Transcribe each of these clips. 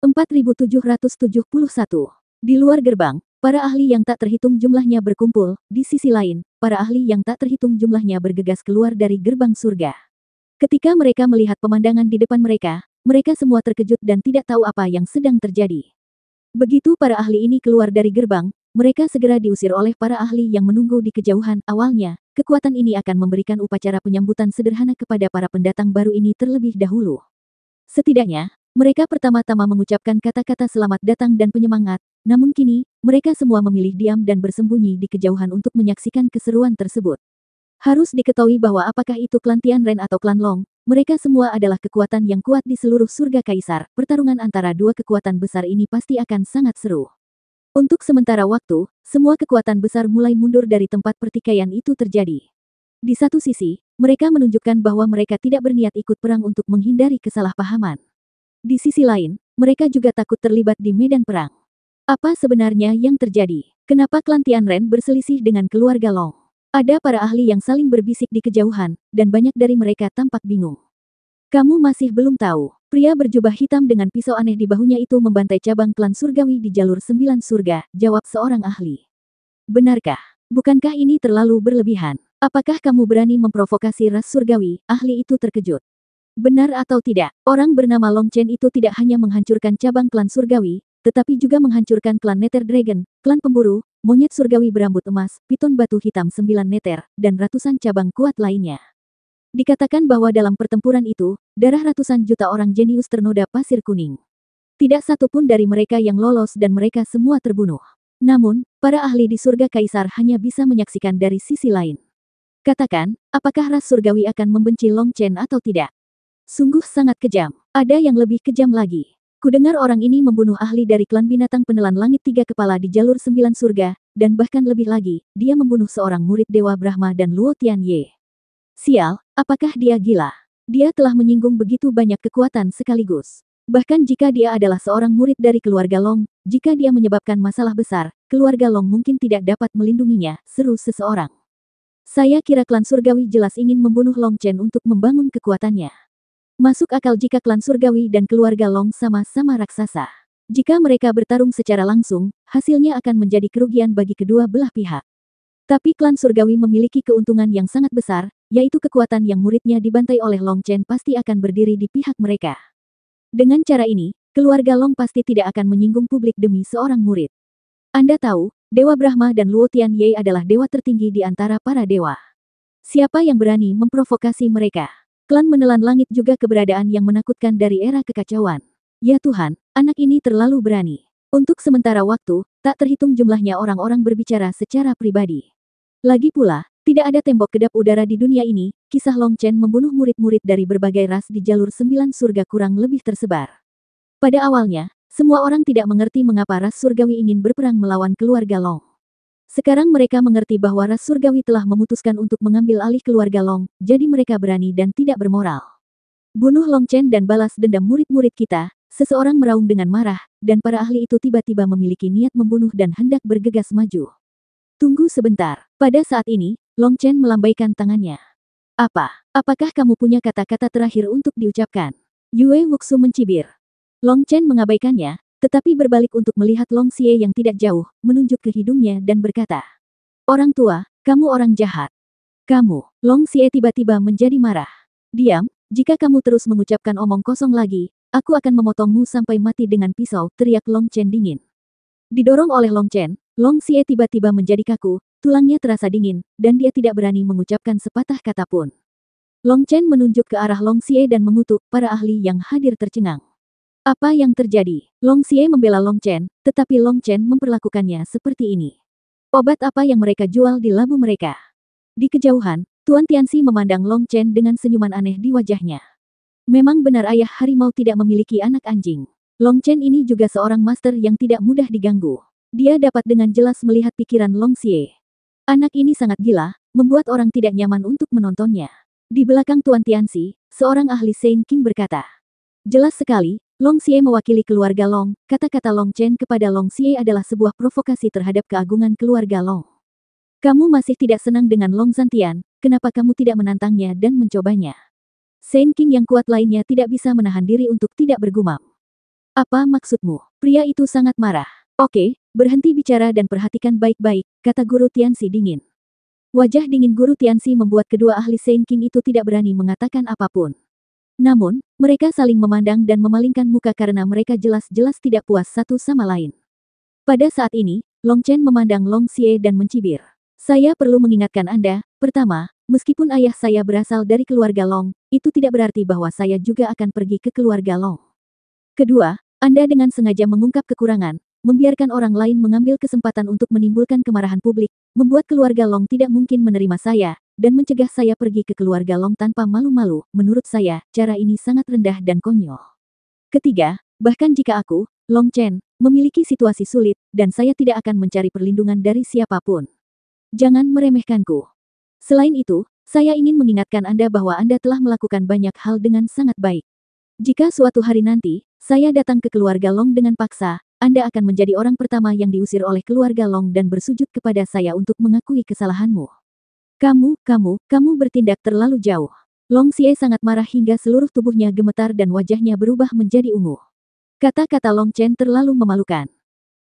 4771. Di luar gerbang, para ahli yang tak terhitung jumlahnya berkumpul. Di sisi lain, para ahli yang tak terhitung jumlahnya bergegas keluar dari gerbang surga. Ketika mereka melihat pemandangan di depan mereka, mereka semua terkejut dan tidak tahu apa yang sedang terjadi. Begitu para ahli ini keluar dari gerbang, mereka segera diusir oleh para ahli yang menunggu di kejauhan. Awalnya, kekuatan ini akan memberikan upacara penyambutan sederhana kepada para pendatang baru ini terlebih dahulu. Setidaknya, mereka pertama-tama mengucapkan kata-kata selamat datang dan penyemangat, namun kini, mereka semua memilih diam dan bersembunyi di kejauhan untuk menyaksikan keseruan tersebut. Harus diketahui bahwa apakah itu klan Tianren atau klan Long, mereka semua adalah kekuatan yang kuat di seluruh surga kaisar. Pertarungan antara dua kekuatan besar ini pasti akan sangat seru. Untuk sementara waktu, semua kekuatan besar mulai mundur dari tempat pertikaian itu terjadi. Di satu sisi, mereka menunjukkan bahwa mereka tidak berniat ikut perang untuk menghindari kesalahpahaman. Di sisi lain, mereka juga takut terlibat di medan perang. Apa sebenarnya yang terjadi? Kenapa klan Tianren berselisih dengan keluarga Long? Ada para ahli yang saling berbisik di kejauhan, dan banyak dari mereka tampak bingung. Kamu masih belum tahu. Pria berjubah hitam dengan pisau aneh di bahunya itu membantai cabang klan surgawi di jalur 9 surga, jawab seorang ahli. Benarkah? Bukankah ini terlalu berlebihan? Apakah kamu berani memprovokasi ras surgawi? Ahli itu terkejut. Benar atau tidak, orang bernama Long Chen itu tidak hanya menghancurkan cabang klan surgawi, tetapi juga menghancurkan klan Nether Dragon, klan pemburu, monyet surgawi berambut emas, piton batu hitam 9 neter, dan ratusan cabang kuat lainnya. Dikatakan bahwa dalam pertempuran itu, darah ratusan juta orang jenius ternoda pasir kuning. Tidak satu pun dari mereka yang lolos dan mereka semua terbunuh. Namun, para ahli di surga kaisar hanya bisa menyaksikan dari sisi lain. Katakan, apakah ras surgawi akan membenci Long Chen atau tidak? Sungguh sangat kejam. Ada yang lebih kejam lagi. Kudengar orang ini membunuh ahli dari klan binatang penelan langit 3 kepala di jalur 9 surga, dan bahkan lebih lagi, dia membunuh seorang murid Dewa Brahma dan Luo Tianye. Sial, apakah dia gila? Dia telah menyinggung begitu banyak kekuatan sekaligus. Bahkan jika dia adalah seorang murid dari keluarga Long, jika dia menyebabkan masalah besar, keluarga Long mungkin tidak dapat melindunginya, seru seseorang. Saya kira klan surgawi jelas ingin membunuh Long Chen untuk membangun kekuatannya. Masuk akal jika klan surgawi dan keluarga Long sama-sama raksasa. Jika mereka bertarung secara langsung, hasilnya akan menjadi kerugian bagi kedua belah pihak. Tapi klan surgawi memiliki keuntungan yang sangat besar, yaitu kekuatan yang muridnya dibantai oleh Long Chen pasti akan berdiri di pihak mereka. Dengan cara ini, keluarga Long pasti tidak akan menyinggung publik demi seorang murid. Anda tahu, Dewa Brahma dan Luo Tianye adalah dewa tertinggi di antara para dewa. Siapa yang berani memprovokasi mereka? Klan menelan langit juga keberadaan yang menakutkan dari era kekacauan. Ya Tuhan, anak ini terlalu berani. Untuk sementara waktu, tak terhitung jumlahnya orang-orang berbicara secara pribadi. Lagi pula, tidak ada tembok kedap udara di dunia ini, kisah Long Chen membunuh murid-murid dari berbagai ras di jalur 9 surga kurang lebih tersebar. Pada awalnya, semua orang tidak mengerti mengapa ras surgawi ingin berperang melawan keluarga Long. Sekarang mereka mengerti bahwa ras surgawi telah memutuskan untuk mengambil alih keluarga Long, jadi mereka berani dan tidak bermoral. Bunuh Long Chen dan balas dendam murid-murid kita, seseorang meraung dengan marah, dan para ahli itu tiba-tiba memiliki niat membunuh dan hendak bergegas maju. Tunggu sebentar. Pada saat ini, Long Chen melambaikan tangannya. Apakah kamu punya kata-kata terakhir untuk diucapkan? Yue Wuxu mencibir. Long Chen mengabaikannya, tetapi berbalik untuk melihat Long Xie yang tidak jauh, menunjuk ke hidungnya dan berkata, "Orang tua, kamu orang jahat." Kamu, Long Xie tiba-tiba menjadi marah. "Diam, jika kamu terus mengucapkan omong kosong lagi, aku akan memotongmu sampai mati dengan pisau," teriak Long Chen dingin. Didorong oleh Long Chen, Long Xie tiba-tiba menjadi kaku, tulangnya terasa dingin, dan dia tidak berani mengucapkan sepatah kata pun. Long Chen menunjuk ke arah Long Xie dan mengutuk, para ahli yang hadir tercengang. Apa yang terjadi? Long Xie membela Long Chen, tetapi Long Chen memperlakukannya seperti ini. Obat apa yang mereka jual di labu mereka? Di kejauhan, Tuan Tianxi memandang Long Chen dengan senyuman aneh di wajahnya. Memang benar ayah harimau tidak memiliki anak anjing. Long Chen ini juga seorang master yang tidak mudah diganggu. Dia dapat dengan jelas melihat pikiran Long Xie. Anak ini sangat gila, membuat orang tidak nyaman untuk menontonnya. Di belakang Tuan Tianxi, seorang ahli Saint King berkata. Jelas sekali, Long Xie mewakili keluarga Long, kata-kata Long Chen kepada Long Xie adalah sebuah provokasi terhadap keagungan keluarga Long. Kamu masih tidak senang dengan Long Zhantian, kenapa kamu tidak menantangnya dan mencobanya? Saint King yang kuat lainnya tidak bisa menahan diri untuk tidak bergumam. Apa maksudmu? Pria itu sangat marah. Oke, berhenti bicara dan perhatikan baik-baik, kata Guru Tianxi dingin. Wajah dingin Guru Tianxi membuat kedua ahli Shen Qing itu tidak berani mengatakan apapun. Namun, mereka saling memandang dan memalingkan muka karena mereka jelas-jelas tidak puas satu sama lain. Pada saat ini, Long Chen memandang Long Xie dan mencibir. Saya perlu mengingatkan Anda, pertama, meskipun ayah saya berasal dari keluarga Long, itu tidak berarti bahwa saya juga akan pergi ke keluarga Long. Kedua, Anda dengan sengaja mengungkap kekurangan, membiarkan orang lain mengambil kesempatan untuk menimbulkan kemarahan publik, membuat keluarga Long tidak mungkin menerima saya, dan mencegah saya pergi ke keluarga Long tanpa malu-malu. Menurut saya, cara ini sangat rendah dan konyol. Ketiga, bahkan jika aku, Long Chen, memiliki situasi sulit, dan saya tidak akan mencari perlindungan dari siapapun. Jangan meremehkanku. Selain itu, saya ingin mengingatkan Anda bahwa Anda telah melakukan banyak hal dengan sangat baik. Jika suatu hari nanti, saya datang ke keluarga Long dengan paksa, Anda akan menjadi orang pertama yang diusir oleh keluarga Long dan bersujud kepada saya untuk mengakui kesalahanmu. Kamu bertindak terlalu jauh. Long Xie sangat marah hingga seluruh tubuhnya gemetar dan wajahnya berubah menjadi ungu. Kata-kata Long Chen terlalu memalukan.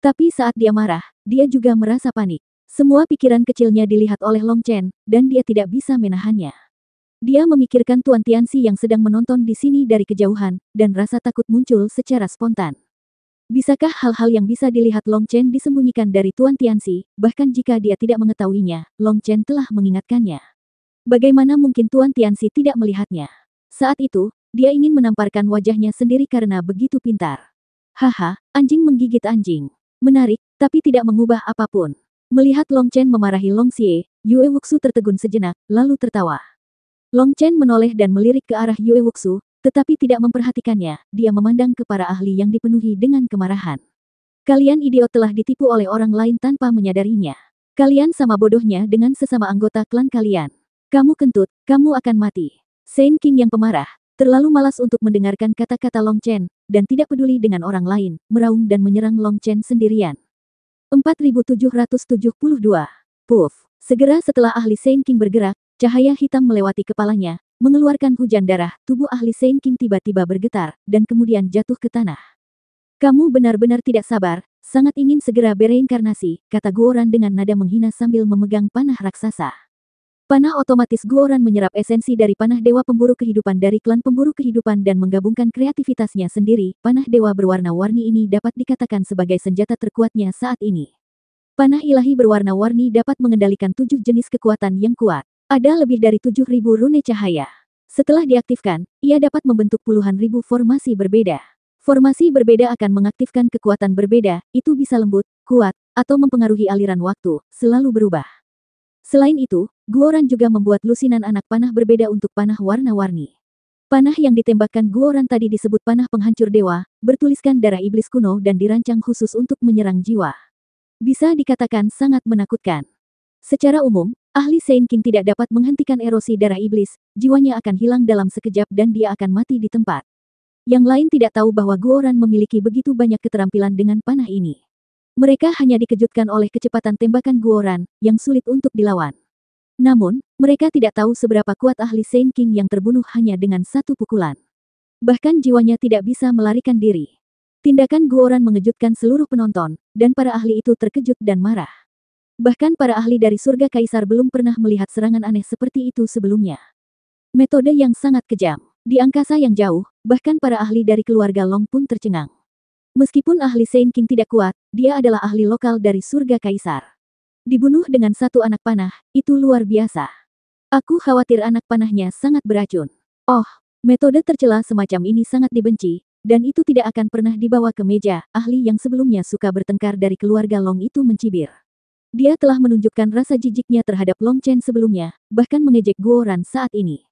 Tapi saat dia marah, dia juga merasa panik. Semua pikiran kecilnya dilihat oleh Long Chen, dan dia tidak bisa menahannya. Dia memikirkan Tuan Tianxi yang sedang menonton di sini dari kejauhan, dan rasa takut muncul secara spontan. Bisakah hal-hal yang bisa dilihat Long Chen disembunyikan dari Tuan Tianxi, bahkan jika dia tidak mengetahuinya, Long Chen telah mengingatkannya. Bagaimana mungkin Tuan Tianxi tidak melihatnya? Saat itu, dia ingin menamparkan wajahnya sendiri karena begitu pintar. Haha, anjing menggigit anjing. Menarik, tapi tidak mengubah apapun. Melihat Long Chen memarahi Long Xie, Yue Wuxu tertegun sejenak, lalu tertawa. Long Chen menoleh dan melirik ke arah Yue Wuxu, tetapi tidak memperhatikannya. Dia memandang ke para ahli yang dipenuhi dengan kemarahan. Kalian idiot telah ditipu oleh orang lain tanpa menyadarinya. Kalian sama bodohnya dengan sesama anggota klan kalian. Kamu kentut, kamu akan mati. Shen Qing yang pemarah, terlalu malas untuk mendengarkan kata-kata Long Chen, dan tidak peduli dengan orang lain, meraung dan menyerang Long Chen sendirian. 4772. Puff. Segera setelah ahli Shen Qing bergerak, cahaya hitam melewati kepalanya, mengeluarkan hujan darah. Tubuh ahli Shen Qing tiba-tiba bergetar, dan kemudian jatuh ke tanah. Kamu benar-benar tidak sabar, sangat ingin segera bereinkarnasi, kata Guoran dengan nada menghina sambil memegang panah raksasa. Panah otomatis Guoran menyerap esensi dari panah dewa pemburu kehidupan dari klan pemburu kehidupan dan menggabungkan kreativitasnya sendiri. Panah dewa berwarna-warni ini dapat dikatakan sebagai senjata terkuatnya saat ini. Panah ilahi berwarna-warni dapat mengendalikan 7 jenis kekuatan yang kuat. Ada lebih dari 7.000 rune cahaya. Setelah diaktifkan, ia dapat membentuk puluhan ribu formasi berbeda. Formasi berbeda akan mengaktifkan kekuatan berbeda, itu bisa lembut, kuat, atau mempengaruhi aliran waktu, selalu berubah. Selain itu, Guoran juga membuat lusinan anak panah berbeda untuk panah warna-warni. Panah yang ditembakkan Guoran tadi disebut panah penghancur dewa, bertuliskan darah iblis kuno dan dirancang khusus untuk menyerang jiwa. Bisa dikatakan sangat menakutkan. Secara umum, ahli Shen Qing tidak dapat menghentikan erosi darah iblis, jiwanya akan hilang dalam sekejap dan dia akan mati di tempat. Yang lain tidak tahu bahwa Guoran memiliki begitu banyak keterampilan dengan panah ini. Mereka hanya dikejutkan oleh kecepatan tembakan Guoran, yang sulit untuk dilawan. Namun, mereka tidak tahu seberapa kuat ahli Shen Qing yang terbunuh hanya dengan satu pukulan. Bahkan jiwanya tidak bisa melarikan diri. Tindakan Guoran mengejutkan seluruh penonton, dan para ahli itu terkejut dan marah. Bahkan para ahli dari surga kaisar belum pernah melihat serangan aneh seperti itu sebelumnya. Metode yang sangat kejam. Di angkasa yang jauh, bahkan para ahli dari keluarga Long pun tercengang. Meskipun ahli Shen Qing tidak kuat, dia adalah ahli lokal dari surga kaisar. Dibunuh dengan satu anak panah, itu luar biasa. Aku khawatir anak panahnya sangat beracun. Oh, metode tercela semacam ini sangat dibenci, dan itu tidak akan pernah dibawa ke meja. Ahli yang sebelumnya suka bertengkar dari keluarga Long itu mencibir. Dia telah menunjukkan rasa jijiknya terhadap Long Chen sebelumnya, bahkan mengejek Guoran saat ini.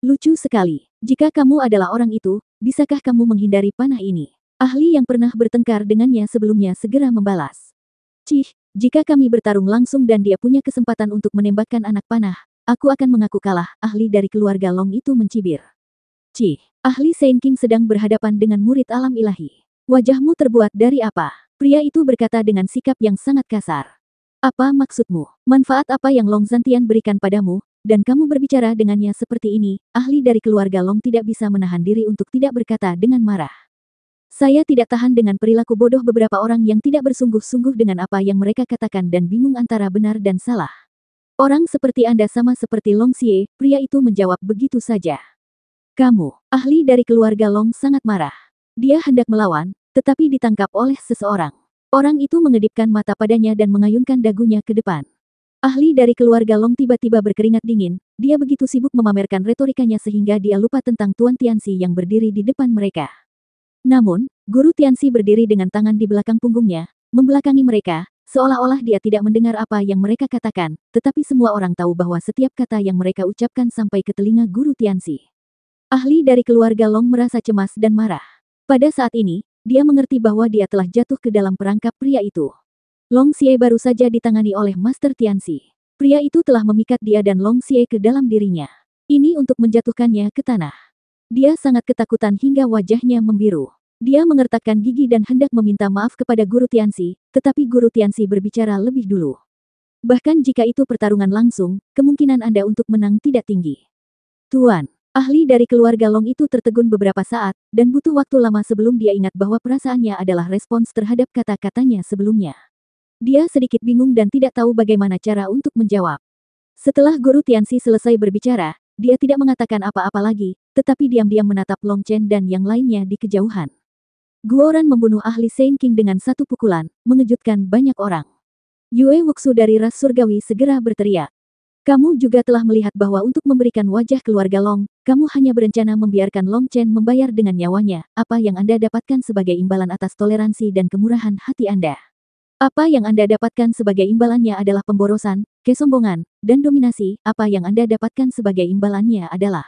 Lucu sekali. Jika kamu adalah orang itu, bisakah kamu menghindari panah ini? Ahli yang pernah bertengkar dengannya sebelumnya segera membalas. Cih, jika kami bertarung langsung dan dia punya kesempatan untuk menembakkan anak panah, aku akan mengaku kalah. Ahli dari keluarga Long itu mencibir. Cih, ahli Shen Qing sedang berhadapan dengan murid alam ilahi. Wajahmu terbuat dari apa? Pria itu berkata dengan sikap yang sangat kasar. Apa maksudmu? Manfaat apa yang Long Zantian berikan padamu, dan kamu berbicara dengannya seperti ini? Ahli dari keluarga Long tidak bisa menahan diri untuk tidak berkata dengan marah. Saya tidak tahan dengan perilaku bodoh beberapa orang yang tidak bersungguh-sungguh dengan apa yang mereka katakan dan bingung antara benar dan salah. Orang seperti Anda sama seperti Long Xie, pria itu menjawab begitu saja. Kamu, ahli dari keluarga Long sangat marah. Dia hendak melawan, tetapi ditangkap oleh seseorang. Orang itu mengedipkan mata padanya dan mengayunkan dagunya ke depan. Ahli dari keluarga Long tiba-tiba berkeringat dingin, dia begitu sibuk memamerkan retorikanya sehingga dia lupa tentang Tuan Tianxi yang berdiri di depan mereka. Namun, Guru Tianxi berdiri dengan tangan di belakang punggungnya, membelakangi mereka, seolah-olah dia tidak mendengar apa yang mereka katakan, tetapi semua orang tahu bahwa setiap kata yang mereka ucapkan sampai ke telinga Guru Tianxi. Ahli dari keluarga Long merasa cemas dan marah. Pada saat ini, dia mengerti bahwa dia telah jatuh ke dalam perangkap pria itu. Long Xie baru saja ditangani oleh Master Tianxi. Pria itu telah memikat dia dan Long Xie ke dalam dirinya. Ini untuk menjatuhkannya ke tanah. Dia sangat ketakutan hingga wajahnya membiru. Dia mengertakkan gigi dan hendak meminta maaf kepada Guru Tianxi, tetapi Guru Tianxi berbicara lebih dulu. Bahkan jika itu pertarungan langsung, kemungkinan Anda untuk menang tidak tinggi. Tuan, ahli dari keluarga Long itu tertegun beberapa saat, dan butuh waktu lama sebelum dia ingat bahwa perasaannya adalah respons terhadap kata-katanya sebelumnya. Dia sedikit bingung dan tidak tahu bagaimana cara untuk menjawab. Setelah Guru Tianxi selesai berbicara, dia tidak mengatakan apa-apa lagi, tetapi diam-diam menatap Long Chen dan yang lainnya di kejauhan. Guoran membunuh ahli Saint King dengan satu pukulan, mengejutkan banyak orang. Yue Wuxu dari ras surgawi segera berteriak. Kamu juga telah melihat bahwa untuk memberikan wajah keluarga Long, kamu hanya berencana membiarkan Long Chen membayar dengan nyawanya, apa yang Anda dapatkan sebagai imbalan atas toleransi dan kemurahan hati Anda. Apa yang Anda dapatkan sebagai imbalannya adalah pemborosan, kesombongan, dan dominasi. Apa yang Anda dapatkan sebagai imbalannya adalah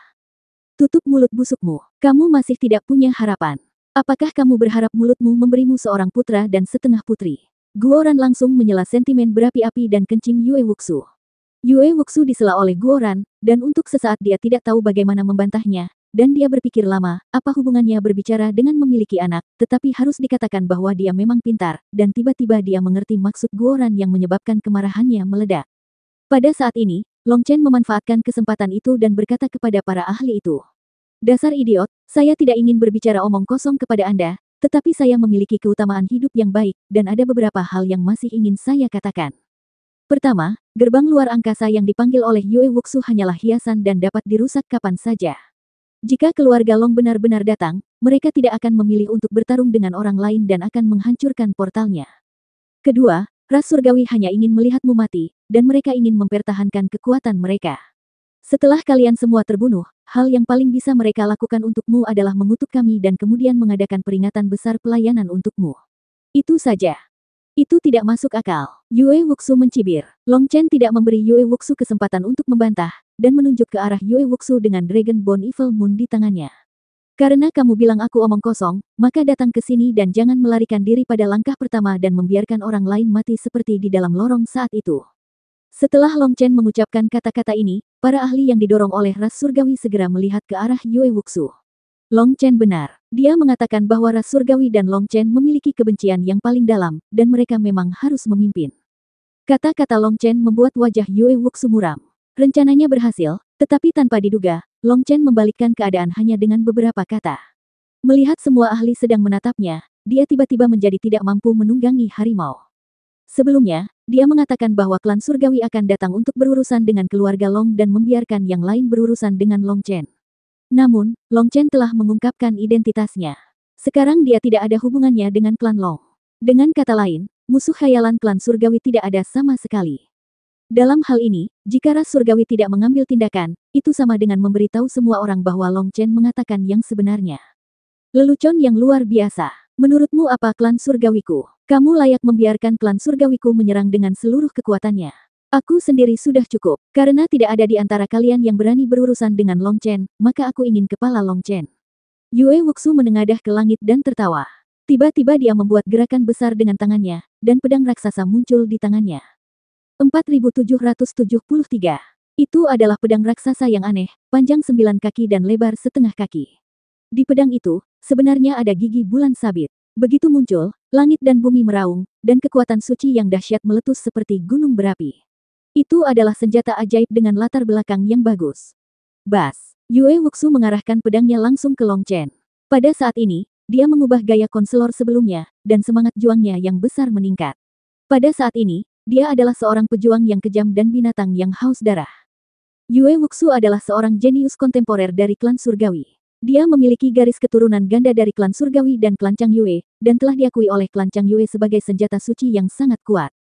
tutup mulut busukmu. Kamu masih tidak punya harapan. Apakah kamu berharap mulutmu memberimu seorang putra dan setengah putri? Guoran langsung menyela sentimen berapi-api dan kencing Yue Wuxu. Yue Wuxu disela oleh Guoran, dan untuk sesaat dia tidak tahu bagaimana membantahnya. Dan dia berpikir lama, apa hubungannya berbicara dengan memiliki anak, tetapi harus dikatakan bahwa dia memang pintar, dan tiba-tiba dia mengerti maksud Guoran yang menyebabkan kemarahannya meledak. Pada saat ini, Long Chen memanfaatkan kesempatan itu dan berkata kepada para ahli itu. Dasar idiot, saya tidak ingin berbicara omong kosong kepada Anda, tetapi saya memiliki keutamaan hidup yang baik, dan ada beberapa hal yang masih ingin saya katakan. Pertama, gerbang luar angkasa yang dipanggil oleh Yue Wuxu hanyalah hiasan dan dapat dirusak kapan saja. Jika keluarga Long benar-benar datang, mereka tidak akan memilih untuk bertarung dengan orang lain dan akan menghancurkan portalnya. Kedua, ras surgawi hanya ingin melihatmu mati, dan mereka ingin mempertahankan kekuatan mereka. Setelah kalian semua terbunuh, hal yang paling bisa mereka lakukan untukmu adalah mengutuk kami dan kemudian mengadakan peringatan besar pelayanan untukmu. Itu saja. Itu tidak masuk akal. Yue Wuxu mencibir. Long Chen tidak memberi Yue Wuxu kesempatan untuk membantah, dan menunjuk ke arah Yue Wuxu dengan Dragon Bone Evil Moon di tangannya. Karena kamu bilang aku omong kosong, maka datang ke sini dan jangan melarikan diri pada langkah pertama dan membiarkan orang lain mati seperti di dalam lorong saat itu. Setelah Long Chen mengucapkan kata-kata ini, para ahli yang didorong oleh ras surgawi segera melihat ke arah Yue Wuxu. Long Chen benar. Dia mengatakan bahwa ras surgawi dan Long Chen memiliki kebencian yang paling dalam, dan mereka memang harus memimpin. Kata-kata Long Chen membuat wajah Yue Wuxu muram. Rencananya berhasil, tetapi tanpa diduga, Long Chen membalikkan keadaan hanya dengan beberapa kata. Melihat semua ahli sedang menatapnya, dia tiba-tiba menjadi tidak mampu menunggangi harimau. Sebelumnya, dia mengatakan bahwa klan surgawi akan datang untuk berurusan dengan keluarga Long dan membiarkan yang lain berurusan dengan Long Chen. Namun, Long Chen telah mengungkapkan identitasnya. Sekarang dia tidak ada hubungannya dengan klan Long. Dengan kata lain, musuh khayalan klan surgawi tidak ada sama sekali. Dalam hal ini, jika ras surgawi tidak mengambil tindakan, itu sama dengan memberitahu semua orang bahwa Long Chen mengatakan yang sebenarnya. Lelucon yang luar biasa. Menurutmu apa klan surgawiku? Kamu layak membiarkan klan surgawiku menyerang dengan seluruh kekuatannya. Aku sendiri sudah cukup, karena tidak ada di antara kalian yang berani berurusan dengan Long Chen, maka aku ingin kepala Long Chen. Yue Wuxu menengadah ke langit dan tertawa. Tiba-tiba dia membuat gerakan besar dengan tangannya, dan pedang raksasa muncul di tangannya. 4773. Itu adalah pedang raksasa yang aneh, panjang 9 kaki dan lebar setengah kaki. Di pedang itu, sebenarnya ada gigi bulan sabit. Begitu muncul, langit dan bumi meraung, dan kekuatan suci yang dahsyat meletus seperti gunung berapi. Itu adalah senjata ajaib dengan latar belakang yang bagus. Bas, Yue Wuxu mengarahkan pedangnya langsung ke Long Chen. Pada saat ini, dia mengubah gaya konselor sebelumnya, dan semangat juangnya yang besar meningkat. Pada saat ini, dia adalah seorang pejuang yang kejam dan binatang yang haus darah. Yue Wuxu adalah seorang jenius kontemporer dari klan surgawi. Dia memiliki garis keturunan ganda dari klan surgawi dan klan Chang Yue, dan telah diakui oleh klan Chang Yue sebagai senjata suci yang sangat kuat.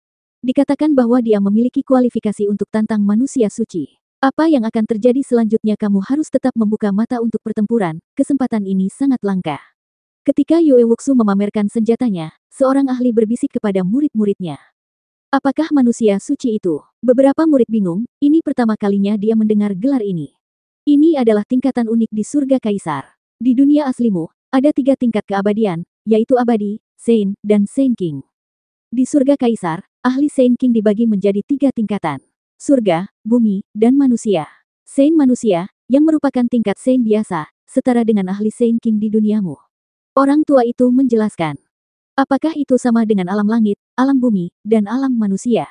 Dikatakan bahwa dia memiliki kualifikasi untuk tantang manusia suci. Apa yang akan terjadi selanjutnya? Kamu harus tetap membuka mata untuk pertempuran, kesempatan ini sangat langka. Ketika Yue Wuxu memamerkan senjatanya, seorang ahli berbisik kepada murid-muridnya. Apakah manusia suci itu? Beberapa murid bingung, ini pertama kalinya dia mendengar gelar ini. Ini adalah tingkatan unik di surga kaisar. Di dunia aslimu, ada 3 tingkat keabadian, yaitu abadi, Saint, dan Saint King. Di surga kaisar, ahli Saint King dibagi menjadi 3 tingkatan. Surga, bumi, dan manusia. Saint manusia, yang merupakan tingkat Saint biasa, setara dengan ahli Saint King di duniamu. Orang tua itu menjelaskan. Apakah itu sama dengan alam langit, alam bumi, dan alam manusia?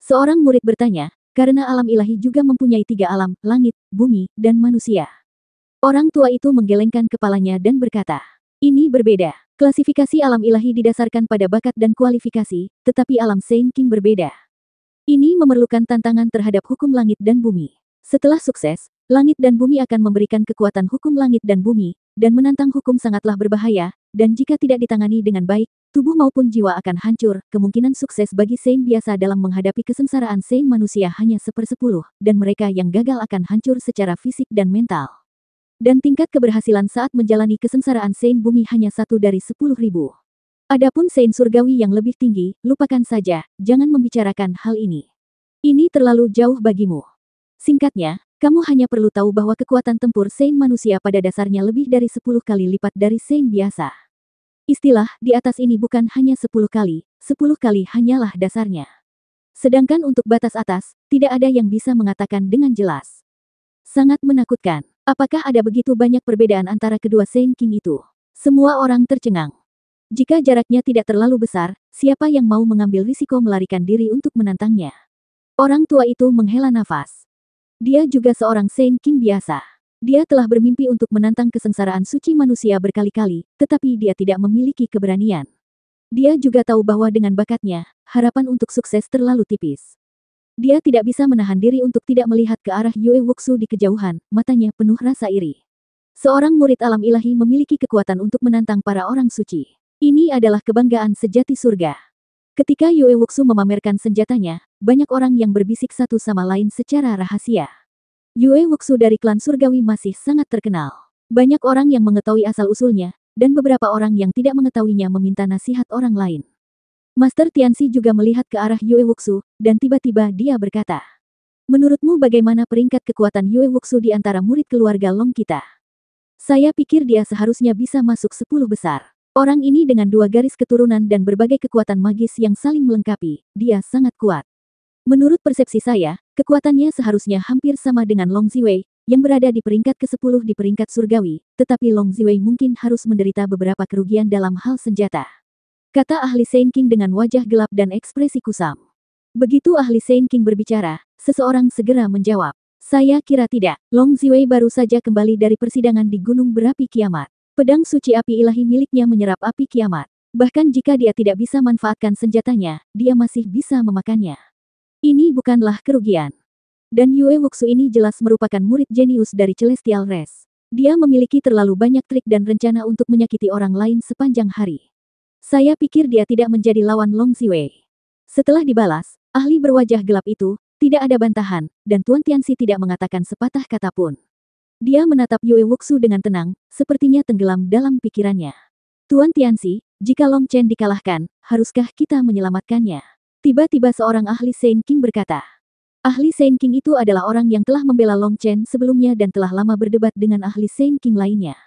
Seorang murid bertanya, karena alam ilahi juga mempunyai 3 alam, langit, bumi, dan manusia. Orang tua itu menggelengkan kepalanya dan berkata, ini berbeda. Klasifikasi alam ilahi didasarkan pada bakat dan kualifikasi, tetapi alam Saint King berbeda. Ini memerlukan tantangan terhadap hukum langit dan bumi. Setelah sukses, langit dan bumi akan memberikan kekuatan hukum langit dan bumi, dan menantang hukum sangatlah berbahaya, dan jika tidak ditangani dengan baik, tubuh maupun jiwa akan hancur. Kemungkinan sukses bagi Saint biasa dalam menghadapi kesengsaraan Saint manusia hanya 1/10, dan mereka yang gagal akan hancur secara fisik dan mental. Dan tingkat keberhasilan saat menjalani kesengsaraan Saint bumi hanya 1 dari 10.000. Adapun Saint surgawi yang lebih tinggi, lupakan saja, jangan membicarakan hal ini. Ini terlalu jauh bagimu. Singkatnya, kamu hanya perlu tahu bahwa kekuatan tempur Saint manusia pada dasarnya lebih dari 10 kali lipat dari Saint biasa. Istilah di atas ini bukan hanya 10 kali, 10 kali hanyalah dasarnya. Sedangkan untuk batas atas, tidak ada yang bisa mengatakan dengan jelas. Sangat menakutkan. Apakah ada begitu banyak perbedaan antara kedua Saint King itu? Semua orang tercengang. Jika jaraknya tidak terlalu besar, siapa yang mau mengambil risiko melarikan diri untuk menantangnya? Orang tua itu menghela nafas. Dia juga seorang Saint King biasa. Dia telah bermimpi untuk menantang kesengsaraan suci manusia berkali-kali, tetapi dia tidak memiliki keberanian. Dia juga tahu bahwa dengan bakatnya, harapan untuk sukses terlalu tipis. Dia tidak bisa menahan diri untuk tidak melihat ke arah Yue Wuxu di kejauhan, matanya penuh rasa iri. Seorang murid alam ilahi memiliki kekuatan untuk menantang para orang suci. Ini adalah kebanggaan sejati surga. Ketika Yue Wuxu memamerkan senjatanya, banyak orang yang berbisik satu sama lain secara rahasia. Yue Wuxu dari klan surgawi masih sangat terkenal. Banyak orang yang mengetahui asal-usulnya, dan beberapa orang yang tidak mengetahuinya meminta nasihat orang lain. Master Tianxi juga melihat ke arah Yue Wuxu, dan tiba-tiba dia berkata, menurutmu bagaimana peringkat kekuatan Yue Wuxu di antara murid keluarga Long kita? Saya pikir dia seharusnya bisa masuk 10 besar. Orang ini dengan 2 garis keturunan dan berbagai kekuatan magis yang saling melengkapi, dia sangat kuat. Menurut persepsi saya, kekuatannya seharusnya hampir sama dengan Long Ziwei, yang berada di peringkat ke-10 di peringkat surgawi, tetapi Long Ziwei mungkin harus menderita beberapa kerugian dalam hal senjata. Kata ahli Saint King dengan wajah gelap dan ekspresi kusam. Begitu ahli Saint King berbicara, seseorang segera menjawab. Saya kira tidak. Long Ziwei baru saja kembali dari persidangan di Gunung Berapi Kiamat. Pedang suci api ilahi miliknya menyerap api kiamat. Bahkan jika dia tidak bisa manfaatkan senjatanya, dia masih bisa memakannya. Ini bukanlah kerugian. Dan Yue Wuxu ini jelas merupakan murid jenius dari Celestial Race. Dia memiliki terlalu banyak trik dan rencana untuk menyakiti orang lain sepanjang hari. Saya pikir dia tidak menjadi lawan Long Ziwei. Setelah dibalas, ahli berwajah gelap itu, tidak ada bantahan, dan Tuan Tianxi tidak mengatakan sepatah kata pun. Dia menatap Yue Wuxu dengan tenang, sepertinya tenggelam dalam pikirannya. Tuan Tianxi, jika Long Chen dikalahkan, haruskah kita menyelamatkannya? Tiba-tiba seorang ahli Saint King berkata. Ahli Saint King itu adalah orang yang telah membela Long Chen sebelumnya dan telah lama berdebat dengan ahli Saint King lainnya.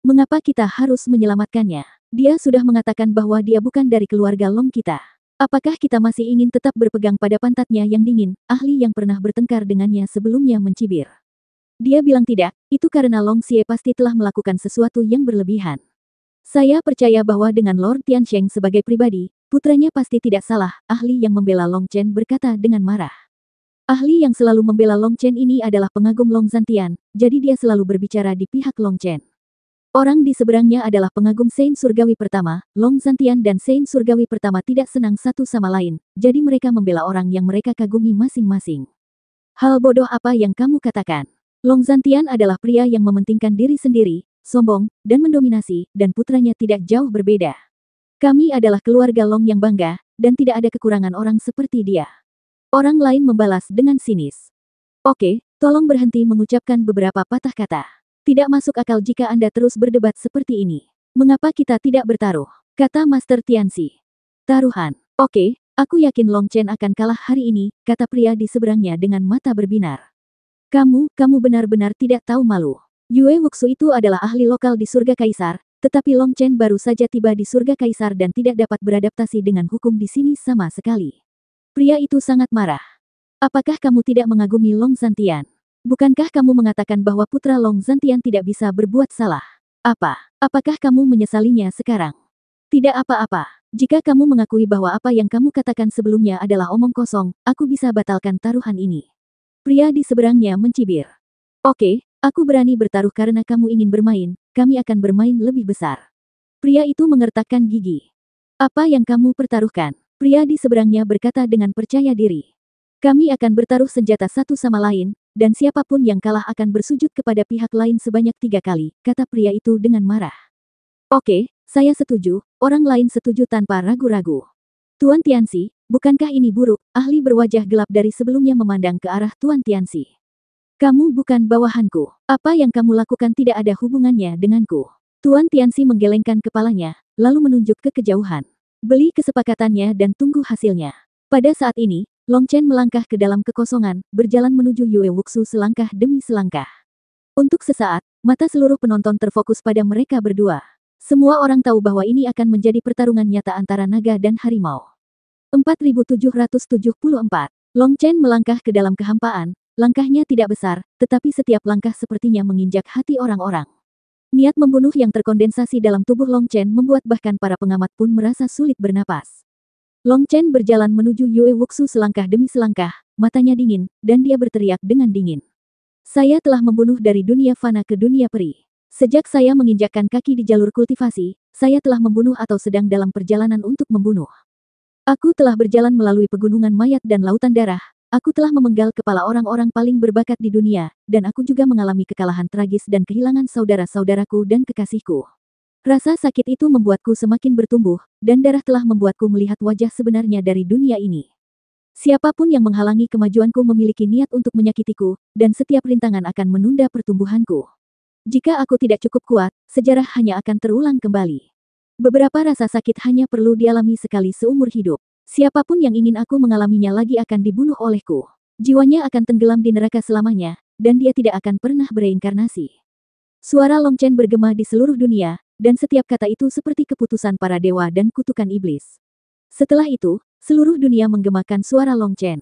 Mengapa kita harus menyelamatkannya? Dia sudah mengatakan bahwa dia bukan dari keluarga Long kita. Apakah kita masih ingin tetap berpegang pada pantatnya yang dingin? Ahli yang pernah bertengkar dengannya sebelumnya mencibir. Dia bilang tidak, itu karena Long Xie pasti telah melakukan sesuatu yang berlebihan. Saya percaya bahwa dengan Lord Tiansheng sebagai pribadi, putranya pasti tidak salah, ahli yang membela Long Chen berkata dengan marah. Ahli yang selalu membela Long Chen ini adalah pengagum Long Zantian, jadi dia selalu berbicara di pihak Long Chen. Orang di seberangnya adalah pengagum Sein Surgawi pertama, Long Zantian dan Sein Surgawi pertama tidak senang satu sama lain, jadi mereka membela orang yang mereka kagumi masing-masing. Hal bodoh apa yang kamu katakan? Long Zantian adalah pria yang mementingkan diri sendiri, sombong, dan mendominasi, dan putranya tidak jauh berbeda. Kami adalah keluarga Long yang bangga, dan tidak ada kekurangan orang seperti dia. Orang lain membalas dengan sinis. Oke, tolong berhenti mengucapkan beberapa patah kata. Tidak masuk akal jika Anda terus berdebat seperti ini. Mengapa kita tidak bertaruh? Kata Master Tianxi. Taruhan. Oke, aku yakin Long Chen akan kalah hari ini, kata pria di seberangnya dengan mata berbinar. Kamu benar-benar tidak tahu malu. Yue Wuxu itu adalah ahli lokal di surga kaisar, tetapi Long Chen baru saja tiba di surga kaisar dan tidak dapat beradaptasi dengan hukum di sini sama sekali. Pria itu sangat marah. Apakah kamu tidak mengagumi Long Zantian? Bukankah kamu mengatakan bahwa putra Long Zantian tidak bisa berbuat salah? Apakah kamu menyesalinya sekarang? Tidak apa-apa. Jika kamu mengakui bahwa apa yang kamu katakan sebelumnya adalah omong kosong, aku bisa batalkan taruhan ini. Pria di seberangnya mencibir. Oke, aku berani bertaruh karena kamu ingin bermain, kami akan bermain lebih besar. Pria itu mengertakkan gigi. Apa yang kamu pertaruhkan? Pria di seberangnya berkata dengan percaya diri. Kami akan bertaruh senjata satu sama lain, dan siapapun yang kalah akan bersujud kepada pihak lain sebanyak 3 kali, kata pria itu dengan marah. Oke, saya setuju, orang lain setuju tanpa ragu-ragu. Tuan Tianxi, bukankah ini buruk? Ahli berwajah gelap dari sebelumnya memandang ke arah Tuan Tianxi. Kamu bukan bawahanku. Apa yang kamu lakukan tidak ada hubungannya denganku. Tuan Tianxi menggelengkan kepalanya, lalu menunjuk ke kejauhan. Beli kesepakatannya dan tunggu hasilnya. Pada saat ini, Long Chen melangkah ke dalam kekosongan, berjalan menuju Yue Wuxu selangkah demi selangkah. Untuk sesaat, mata seluruh penonton terfokus pada mereka berdua. Semua orang tahu bahwa ini akan menjadi pertarungan nyata antara naga dan harimau. 4774. Long Chen melangkah ke dalam kehampaan, langkahnya tidak besar, tetapi setiap langkah sepertinya menginjak hati orang-orang. Niat membunuh yang terkondensasi dalam tubuh Long Chen membuat bahkan para pengamat pun merasa sulit bernapas. Long Chen berjalan menuju Yue Wuxu selangkah demi selangkah, matanya dingin, dan dia berteriak dengan dingin. Saya telah membunuh dari dunia fana ke dunia peri. Sejak saya menginjakkan kaki di jalur kultivasi, saya telah membunuh atau sedang dalam perjalanan untuk membunuh. Aku telah berjalan melalui pegunungan mayat dan lautan darah, aku telah memenggal kepala orang-orang paling berbakat di dunia, dan aku juga mengalami kekalahan tragis dan kehilangan saudara-saudaraku dan kekasihku. Rasa sakit itu membuatku semakin bertumbuh, dan darah telah membuatku melihat wajah sebenarnya dari dunia ini. Siapapun yang menghalangi kemajuanku memiliki niat untuk menyakitiku, dan setiap rintangan akan menunda pertumbuhanku. Jika aku tidak cukup kuat, sejarah hanya akan terulang kembali. Beberapa rasa sakit hanya perlu dialami sekali seumur hidup. Siapapun yang ingin aku mengalaminya lagi akan dibunuh olehku. Jiwanya akan tenggelam di neraka selamanya, dan dia tidak akan pernah bereinkarnasi. Suara Long Chen bergema di seluruh dunia, dan setiap kata itu seperti keputusan para dewa dan kutukan iblis. Setelah itu, seluruh dunia menggemakan suara Long Chen.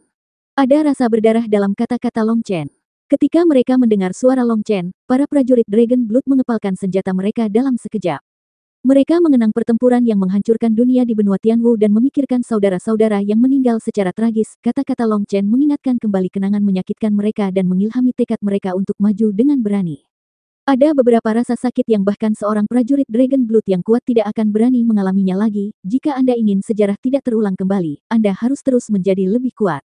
Ada rasa berdarah dalam kata-kata Long Chen. Ketika mereka mendengar suara Long Chen, para prajurit Dragon Blood mengepalkan senjata mereka dalam sekejap. Mereka mengenang pertempuran yang menghancurkan dunia di benua Tianwu dan memikirkan saudara-saudara yang meninggal secara tragis. Kata-kata Long Chen mengingatkan kembali kenangan menyakitkan mereka dan mengilhami tekad mereka untuk maju dengan berani. Ada beberapa rasa sakit yang bahkan seorang prajurit Dragon Blood yang kuat tidak akan berani mengalaminya lagi. Jika Anda ingin sejarah tidak terulang kembali, Anda harus terus menjadi lebih kuat.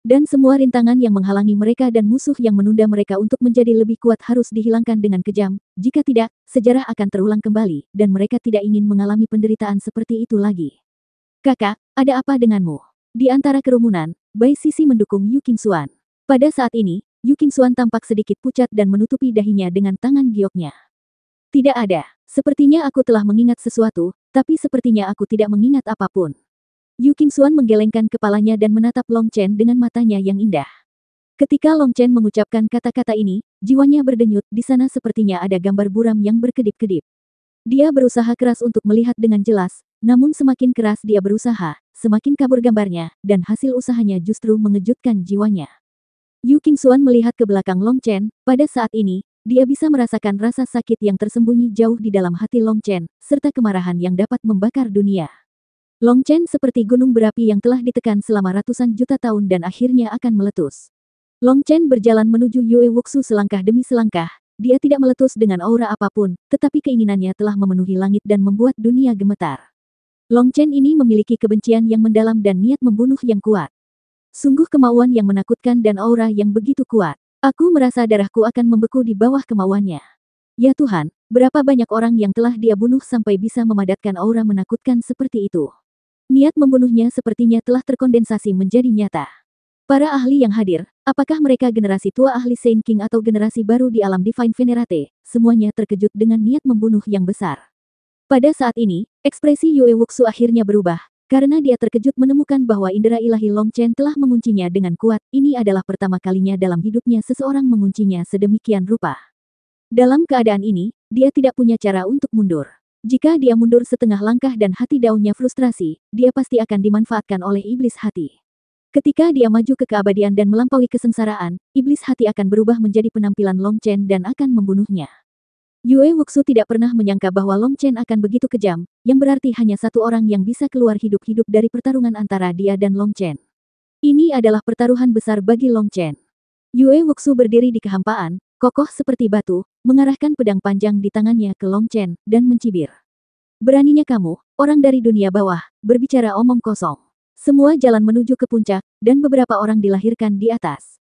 Dan semua rintangan yang menghalangi mereka dan musuh yang menunda mereka untuk menjadi lebih kuat harus dihilangkan dengan kejam. Jika tidak, sejarah akan terulang kembali, dan mereka tidak ingin mengalami penderitaan seperti itu lagi. Kakak, ada apa denganmu? Di antara kerumunan, Bai Sisi mendukung Yu Qingxuan. Pada saat ini, Yu Qingxuan tampak sedikit pucat dan menutupi dahinya dengan tangan gioknya. Tidak ada. Sepertinya aku telah mengingat sesuatu, tapi sepertinya aku tidak mengingat apapun. Yu Qingxuan menggelengkan kepalanya dan menatap Long Chen dengan matanya yang indah. Ketika Long Chen mengucapkan kata-kata ini, jiwanya berdenyut, di sana sepertinya ada gambar buram yang berkedip-kedip. Dia berusaha keras untuk melihat dengan jelas, namun semakin keras dia berusaha, semakin kabur gambarnya, dan hasil usahanya justru mengejutkan jiwanya. Yu Qingxuan melihat ke belakang Long Chen, pada saat ini, dia bisa merasakan rasa sakit yang tersembunyi jauh di dalam hati Long Chen, serta kemarahan yang dapat membakar dunia. Long Chen seperti gunung berapi yang telah ditekan selama ratusan juta tahun dan akhirnya akan meletus. Long Chen berjalan menuju Yue Wuxu selangkah demi selangkah, dia tidak meletus dengan aura apapun, tetapi keinginannya telah memenuhi langit dan membuat dunia gemetar. Long Chen ini memiliki kebencian yang mendalam dan niat membunuh yang kuat. Sungguh kemauan yang menakutkan dan aura yang begitu kuat. Aku merasa darahku akan membeku di bawah kemauannya. Ya Tuhan, berapa banyak orang yang telah dia bunuh sampai bisa memadatkan aura menakutkan seperti itu. Niat membunuhnya sepertinya telah terkondensasi menjadi nyata. Para ahli yang hadir, apakah mereka generasi tua ahli Saint King atau generasi baru di alam Divine Venerate, semuanya terkejut dengan niat membunuh yang besar. Pada saat ini, ekspresi Yue Wuxu akhirnya berubah, karena dia terkejut menemukan bahwa indera ilahi Long Chen telah menguncinya dengan kuat. Ini adalah pertama kalinya dalam hidupnya seseorang menguncinya sedemikian rupa. Dalam keadaan ini, dia tidak punya cara untuk mundur. Jika dia mundur setengah langkah dan hati daunnya frustrasi, dia pasti akan dimanfaatkan oleh iblis hati. Ketika dia maju ke keabadian dan melampaui kesengsaraan, iblis hati akan berubah menjadi penampilan Long Chen dan akan membunuhnya. Yue Wuxu tidak pernah menyangka bahwa Long Chen akan begitu kejam, yang berarti hanya satu orang yang bisa keluar hidup-hidup dari pertarungan antara dia dan Long Chen. Ini adalah pertaruhan besar bagi Long Chen. Yue Wuxu berdiri di kehampaan, kokoh seperti batu, mengarahkan pedang panjang di tangannya ke Long Chen, dan mencibir. Beraninya kamu, orang dari dunia bawah, berbicara omong kosong. Semua jalan menuju ke puncak, dan beberapa orang dilahirkan di atas.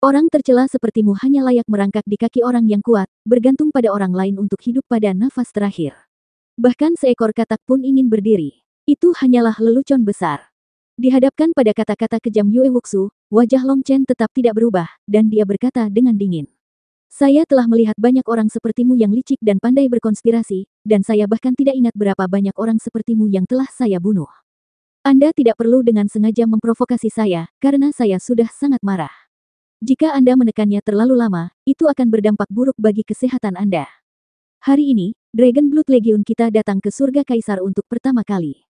Orang tercela sepertimu hanya layak merangkak di kaki orang yang kuat, bergantung pada orang lain untuk hidup pada nafas terakhir. Bahkan seekor katak pun ingin berdiri. Itu hanyalah lelucon besar. Dihadapkan pada kata-kata kejam Yue Wuxu, wajah Long Chen tetap tidak berubah, dan dia berkata dengan dingin. Saya telah melihat banyak orang sepertimu yang licik dan pandai berkonspirasi, dan saya bahkan tidak ingat berapa banyak orang sepertimu yang telah saya bunuh. Anda tidak perlu dengan sengaja memprovokasi saya, karena saya sudah sangat marah. Jika Anda menekannya terlalu lama, itu akan berdampak buruk bagi kesehatan Anda. Hari ini, Dragon Blood Legion kita datang ke surga Kaisar untuk pertama kali.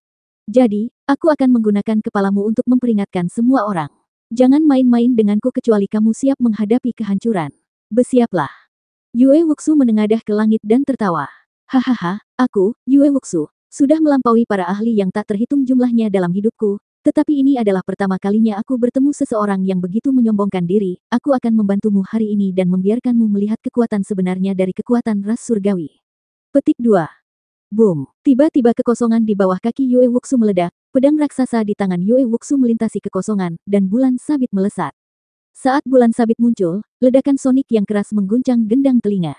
Jadi, aku akan menggunakan kepalamu untuk memperingatkan semua orang. Jangan main-main denganku kecuali kamu siap menghadapi kehancuran. Bersiaplah. Yue Wuxu menengadah ke langit dan tertawa. Hahaha, aku, Yue Wuxu, sudah melampaui para ahli yang tak terhitung jumlahnya dalam hidupku, tetapi ini adalah pertama kalinya aku bertemu seseorang yang begitu menyombongkan diri. Aku akan membantumu hari ini dan membiarkanmu melihat kekuatan sebenarnya dari kekuatan ras surgawi. Petik 2. Boom. Tiba-tiba kekosongan di bawah kaki Yue Wuxu meledak, pedang raksasa di tangan Yue Wuxu melintasi kekosongan, dan bulan sabit melesat. Saat bulan sabit muncul, ledakan sonik yang keras mengguncang gendang telinga.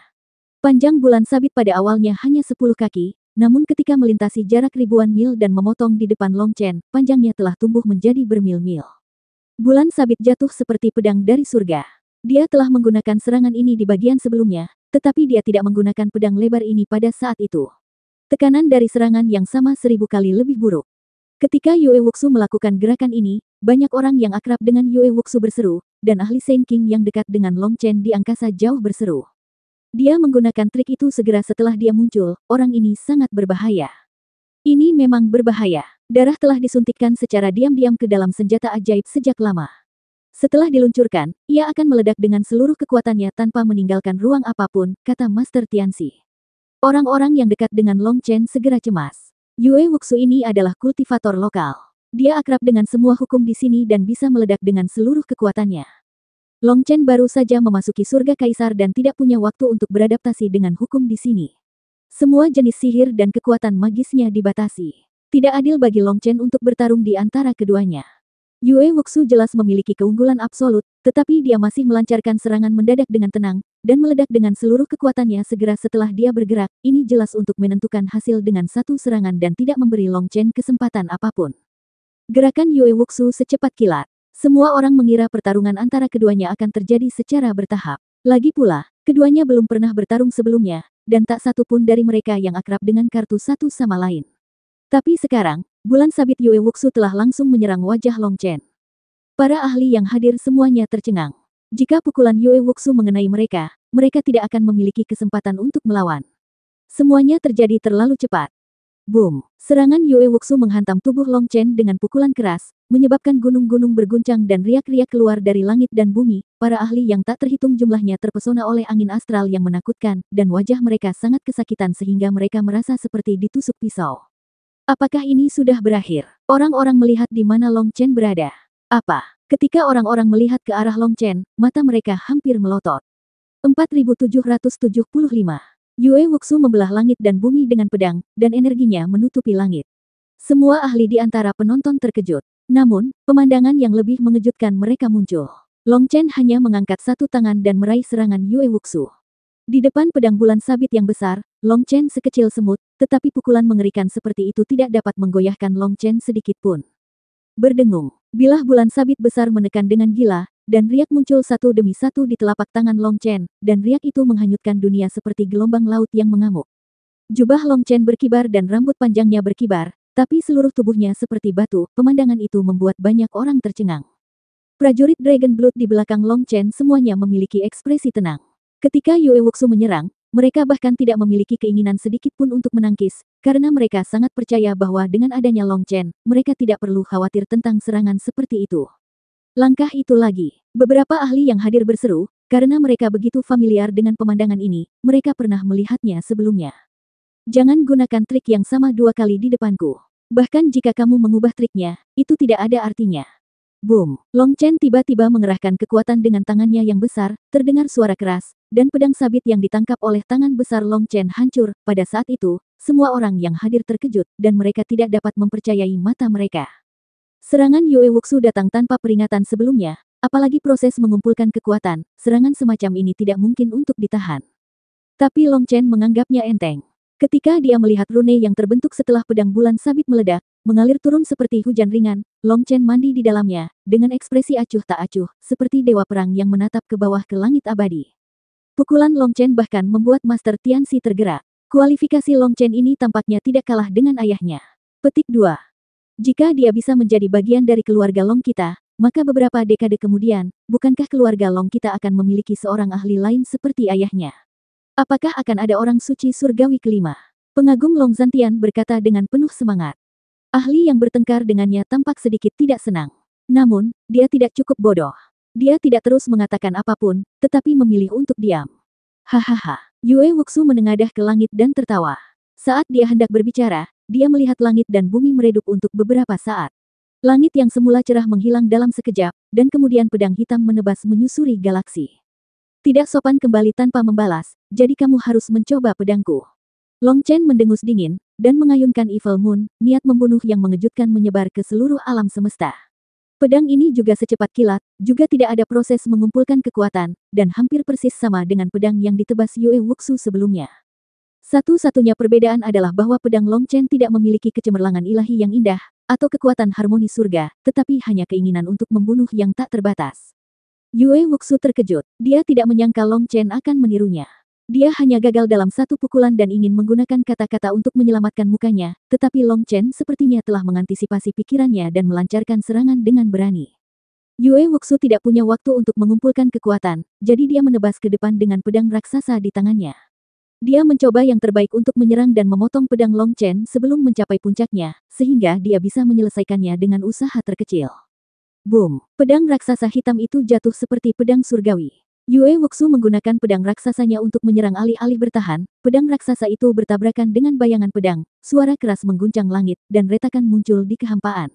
Panjang bulan sabit pada awalnya hanya 10 kaki, namun ketika melintasi jarak ribuan mil dan memotong di depan Long Chen, panjangnya telah tumbuh menjadi bermil-mil. Bulan sabit jatuh seperti pedang dari surga. Dia telah menggunakan serangan ini di bagian sebelumnya, tetapi dia tidak menggunakan pedang lebar ini pada saat itu. Tekanan dari serangan yang sama 1000 kali lebih buruk. Ketika Yue Wuxu melakukan gerakan ini, banyak orang yang akrab dengan Yue Wuxu berseru, dan ahli Saint King yang dekat dengan Long Chen di angkasa jauh berseru. Dia menggunakan trik itu segera setelah dia muncul, orang ini sangat berbahaya. Ini memang berbahaya. Darah telah disuntikkan secara diam-diam ke dalam senjata ajaib sejak lama. Setelah diluncurkan, ia akan meledak dengan seluruh kekuatannya tanpa meninggalkan ruang apapun, kata Master Tianxi. Orang-orang yang dekat dengan Long Chen segera cemas. Yue Wuxu ini adalah kultivator lokal. Dia akrab dengan semua hukum di sini dan bisa meledak dengan seluruh kekuatannya. Long Chen baru saja memasuki surga kaisar dan tidak punya waktu untuk beradaptasi dengan hukum di sini. Semua jenis sihir dan kekuatan magisnya dibatasi. Tidak adil bagi Long Chen untuk bertarung di antara keduanya. Yue Wuxu jelas memiliki keunggulan absolut, tetapi dia masih melancarkan serangan mendadak dengan tenang, dan meledak dengan seluruh kekuatannya segera setelah dia bergerak. Ini jelas untuk menentukan hasil dengan satu serangan dan tidak memberi Long Chen kesempatan apapun. Gerakan Yue Wuxu secepat kilat. Semua orang mengira pertarungan antara keduanya akan terjadi secara bertahap. Lagi pula, keduanya belum pernah bertarung sebelumnya, dan tak satu pun dari mereka yang akrab dengan kartu satu sama lain. Tapi sekarang, bulan sabit Yue Wuxu telah langsung menyerang wajah Long Chen. Para ahli yang hadir semuanya tercengang. Jika pukulan Yue Wuxu mengenai mereka, mereka tidak akan memiliki kesempatan untuk melawan. Semuanya terjadi terlalu cepat. Boom! Serangan Yue Wuxu menghantam tubuh Long Chen dengan pukulan keras, menyebabkan gunung-gunung berguncang dan riak-riak keluar dari langit dan bumi. Para ahli yang tak terhitung jumlahnya terpesona oleh angin astral yang menakutkan, dan wajah mereka sangat kesakitan sehingga mereka merasa seperti ditusuk pisau. Apakah ini sudah berakhir? Orang-orang melihat di mana Long Chen berada. Apa? Ketika orang-orang melihat ke arah Long Chen, mata mereka hampir melotot. 4775. Yue Wuxu membelah langit dan bumi dengan pedang, dan energinya menutupi langit. Semua ahli di antara penonton terkejut. Namun, pemandangan yang lebih mengejutkan mereka muncul. Long Chen hanya mengangkat satu tangan dan meraih serangan Yue Wuxu. Di depan pedang bulan sabit yang besar, Long Chen sekecil semut, tetapi pukulan mengerikan seperti itu tidak dapat menggoyahkan Long Chen sedikit pun. Berdengung, bilah bulan sabit besar menekan dengan gila, dan riak muncul satu demi satu di telapak tangan Long Chen, dan riak itu menghanyutkan dunia seperti gelombang laut yang mengamuk. Jubah Long Chen berkibar dan rambut panjangnya berkibar, tapi seluruh tubuhnya seperti batu. Pemandangan itu membuat banyak orang tercengang. Prajurit Dragon Blood di belakang Long Chen semuanya memiliki ekspresi tenang. Ketika Yue Wuxu menyerang, mereka bahkan tidak memiliki keinginan sedikit pun untuk menangkis, karena mereka sangat percaya bahwa dengan adanya Long Chen, mereka tidak perlu khawatir tentang serangan seperti itu. Langkah itu lagi. Beberapa ahli yang hadir berseru, karena mereka begitu familiar dengan pemandangan ini, mereka pernah melihatnya sebelumnya. Jangan gunakan trik yang sama dua kali di depanku. Bahkan jika kamu mengubah triknya, itu tidak ada artinya. Boom! Long Chen tiba-tiba mengerahkan kekuatan dengan tangannya yang besar, terdengar suara keras, dan pedang sabit yang ditangkap oleh tangan besar Long Chen hancur. Pada saat itu, semua orang yang hadir terkejut, dan mereka tidak dapat mempercayai mata mereka. Serangan Yue Wuxu datang tanpa peringatan sebelumnya, apalagi proses mengumpulkan kekuatan, serangan semacam ini tidak mungkin untuk ditahan. Tapi Long Chen menganggapnya enteng. Ketika dia melihat rune yang terbentuk setelah pedang bulan sabit meledak, mengalir turun seperti hujan ringan, Long Chen mandi di dalamnya, dengan ekspresi acuh tak acuh, seperti dewa perang yang menatap ke bawah ke langit abadi. Pukulan Long Chen bahkan membuat Master Tianxi tergerak. Kualifikasi Long Chen ini tampaknya tidak kalah dengan ayahnya. Petik 2. Jika dia bisa menjadi bagian dari keluarga Long kita, maka beberapa dekade kemudian, bukankah keluarga Long kita akan memiliki seorang ahli lain seperti ayahnya? Apakah akan ada orang suci surgawi kelima? Pengagum Long Zantian berkata dengan penuh semangat. Ahli yang bertengkar dengannya tampak sedikit tidak senang. Namun, dia tidak cukup bodoh. Dia tidak terus mengatakan apapun, tetapi memilih untuk diam. Hahaha. Yue Wuxu menengadah ke langit dan tertawa. Saat dia hendak berbicara, dia melihat langit dan bumi meredup untuk beberapa saat. Langit yang semula cerah menghilang dalam sekejap, dan kemudian pedang hitam menebas menyusuri galaksi. Tidak sopan kembali tanpa membalas, jadi kamu harus mencoba pedangku. Long Chen mendengus dingin, dan mengayunkan Evil Moon, niat membunuh yang mengejutkan menyebar ke seluruh alam semesta. Pedang ini juga secepat kilat, juga tidak ada proses mengumpulkan kekuatan, dan hampir persis sama dengan pedang yang ditebas Yue Wuxu sebelumnya. Satu-satunya perbedaan adalah bahwa pedang Long Chen tidak memiliki kecemerlangan ilahi yang indah, atau kekuatan harmoni surga, tetapi hanya keinginan untuk membunuh yang tak terbatas. Yue Wuxu terkejut, dia tidak menyangka Long Chen akan menirunya. Dia hanya gagal dalam satu pukulan dan ingin menggunakan kata-kata untuk menyelamatkan mukanya, tetapi Long Chen sepertinya telah mengantisipasi pikirannya dan melancarkan serangan dengan berani. Yue Wuxu tidak punya waktu untuk mengumpulkan kekuatan, jadi dia menebas ke depan dengan pedang raksasa di tangannya. Dia mencoba yang terbaik untuk menyerang dan memotong pedang Long Chen sebelum mencapai puncaknya, sehingga dia bisa menyelesaikannya dengan usaha terkecil. Boom! Pedang raksasa hitam itu jatuh seperti pedang surgawi. Yue Wuxu menggunakan pedang raksasanya untuk menyerang alih-alih bertahan, pedang raksasa itu bertabrakan dengan bayangan pedang, suara keras mengguncang langit, dan retakan muncul di kehampaan.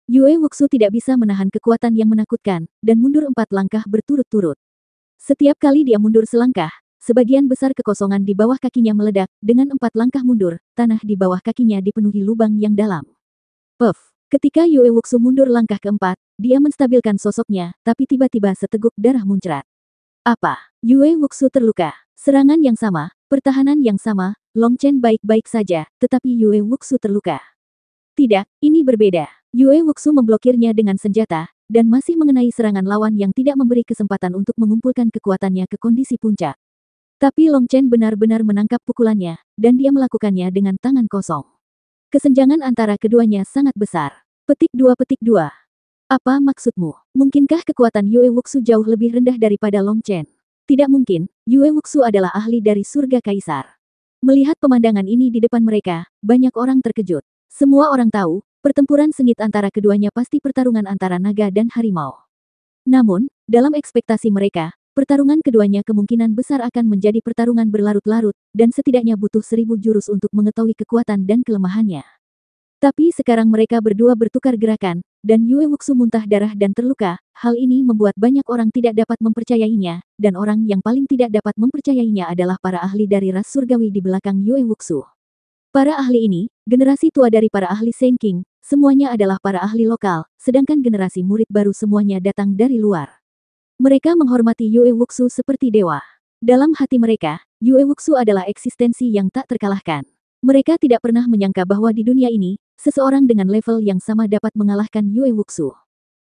Yue Wuxu tidak bisa menahan kekuatan yang menakutkan, dan mundur 4 langkah berturut-turut. Setiap kali dia mundur selangkah, sebagian besar kekosongan di bawah kakinya meledak, dengan 4 langkah mundur, tanah di bawah kakinya dipenuhi lubang yang dalam. Puff! Ketika Yue Wuxu mundur langkah keempat, dia menstabilkan sosoknya, tapi tiba-tiba seteguk darah muncrat. Apa? Yue Wuxu terluka. Serangan yang sama, pertahanan yang sama, Long Chen baik-baik saja, tetapi Yue Wuxu terluka. Tidak, ini berbeda. Yue Wuxu memblokirnya dengan senjata, dan masih mengenai serangan lawan yang tidak memberi kesempatan untuk mengumpulkan kekuatannya ke kondisi puncak. Tapi Long Chen benar-benar menangkap pukulannya, dan dia melakukannya dengan tangan kosong. Kesenjangan antara keduanya sangat besar. Petik 2. Apa maksudmu? Mungkinkah kekuatan Yue Wuxu jauh lebih rendah daripada Long Chen? Tidak mungkin, Yue Wuxu adalah ahli dari surga kaisar. Melihat pemandangan ini di depan mereka, banyak orang terkejut. Semua orang tahu, pertempuran sengit antara keduanya pasti pertarungan antara naga dan harimau. Namun, dalam ekspektasi mereka, pertarungan keduanya kemungkinan besar akan menjadi pertarungan berlarut-larut, dan setidaknya butuh 1000 jurus untuk mengetahui kekuatan dan kelemahannya. Tapi sekarang mereka berdua bertukar gerakan, dan Yue Wuxu muntah darah dan terluka. Hal ini membuat banyak orang tidak dapat mempercayainya, dan orang yang paling tidak dapat mempercayainya adalah para ahli dari ras surgawi di belakang Yue Wuxu. Para ahli ini, generasi tua dari para ahli Sand King, semuanya adalah para ahli lokal, sedangkan generasi murid baru semuanya datang dari luar. Mereka menghormati Yue Wuxu seperti dewa. Dalam hati mereka, Yue Wuxu adalah eksistensi yang tak terkalahkan. Mereka tidak pernah menyangka bahwa di dunia ini, seseorang dengan level yang sama dapat mengalahkan Yue Wuxu.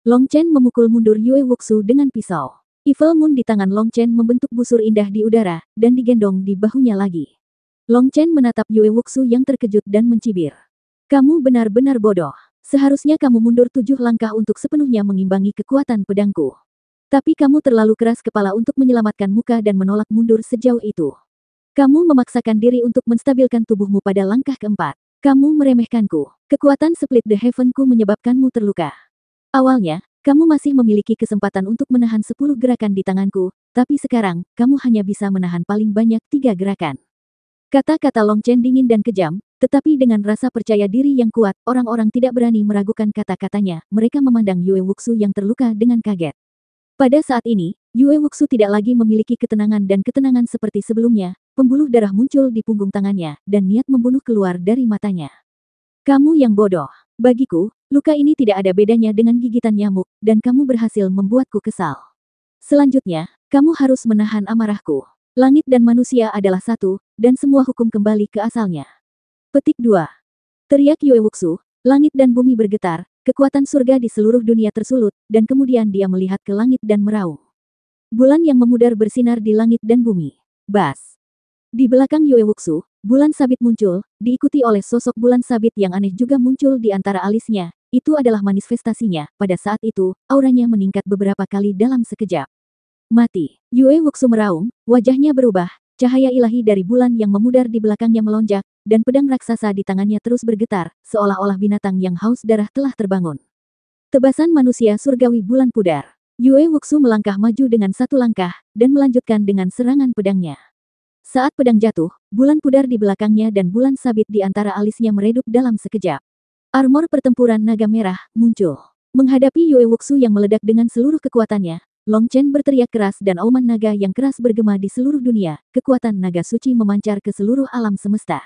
Long Chen memukul mundur Yue Wuxu dengan pisau. Evil Moon di tangan Long Chen membentuk busur indah di udara, dan digendong di bahunya lagi. Long Chen menatap Yue Wuxu yang terkejut dan mencibir. Kamu benar-benar bodoh. Seharusnya kamu mundur 7 langkah untuk sepenuhnya mengimbangi kekuatan pedangku. Tapi kamu terlalu keras kepala untuk menyelamatkan muka dan menolak mundur sejauh itu. Kamu memaksakan diri untuk menstabilkan tubuhmu pada langkah keempat. Kamu meremehkanku. Kekuatan Split the Heaven-ku menyebabkanmu terluka. Awalnya, kamu masih memiliki kesempatan untuk menahan 10 gerakan di tanganku, tapi sekarang, kamu hanya bisa menahan paling banyak 3 gerakan. Kata-kata Long Chen dingin dan kejam, tetapi dengan rasa percaya diri yang kuat, orang-orang tidak berani meragukan kata-katanya. Mereka memandang Yue Wuxu yang terluka dengan kaget. Pada saat ini, Yue Wuxu tidak lagi memiliki ketenangan dan ketenangan seperti sebelumnya. Pembuluh darah muncul di punggung tangannya, dan niat membunuh keluar dari matanya. Kamu yang bodoh. Bagiku, luka ini tidak ada bedanya dengan gigitan nyamuk, dan kamu berhasil membuatku kesal. Selanjutnya, kamu harus menahan amarahku. Langit dan manusia adalah satu, dan semua hukum kembali ke asalnya. Petik 2. Teriak Yue Wuxu, langit dan bumi bergetar, kekuatan surga di seluruh dunia tersulut, dan kemudian dia melihat ke langit dan meraung. Bulan yang memudar bersinar di langit dan bumi. Bas. Di belakang Yue Wuxu, bulan sabit muncul, diikuti oleh sosok bulan sabit yang aneh juga muncul di antara alisnya. Itu adalah manifestasinya. Pada saat itu, auranya meningkat beberapa kali dalam sekejap. Mati. Yue Wuxu meraung, wajahnya berubah, cahaya ilahi dari bulan yang memudar di belakangnya melonjak, dan pedang raksasa di tangannya terus bergetar, seolah-olah binatang yang haus darah telah terbangun. Tebasan manusia surgawi bulan pudar. Yue Wuxu melangkah maju dengan 1 langkah, dan melanjutkan dengan serangan pedangnya. Saat pedang jatuh, bulan pudar di belakangnya dan bulan sabit di antara alisnya meredup dalam sekejap. Armor pertempuran naga merah muncul. Menghadapi Yue Wuxu yang meledak dengan seluruh kekuatannya, Long Chen berteriak keras dan auman naga yang keras bergema di seluruh dunia. Kekuatan naga suci memancar ke seluruh alam semesta.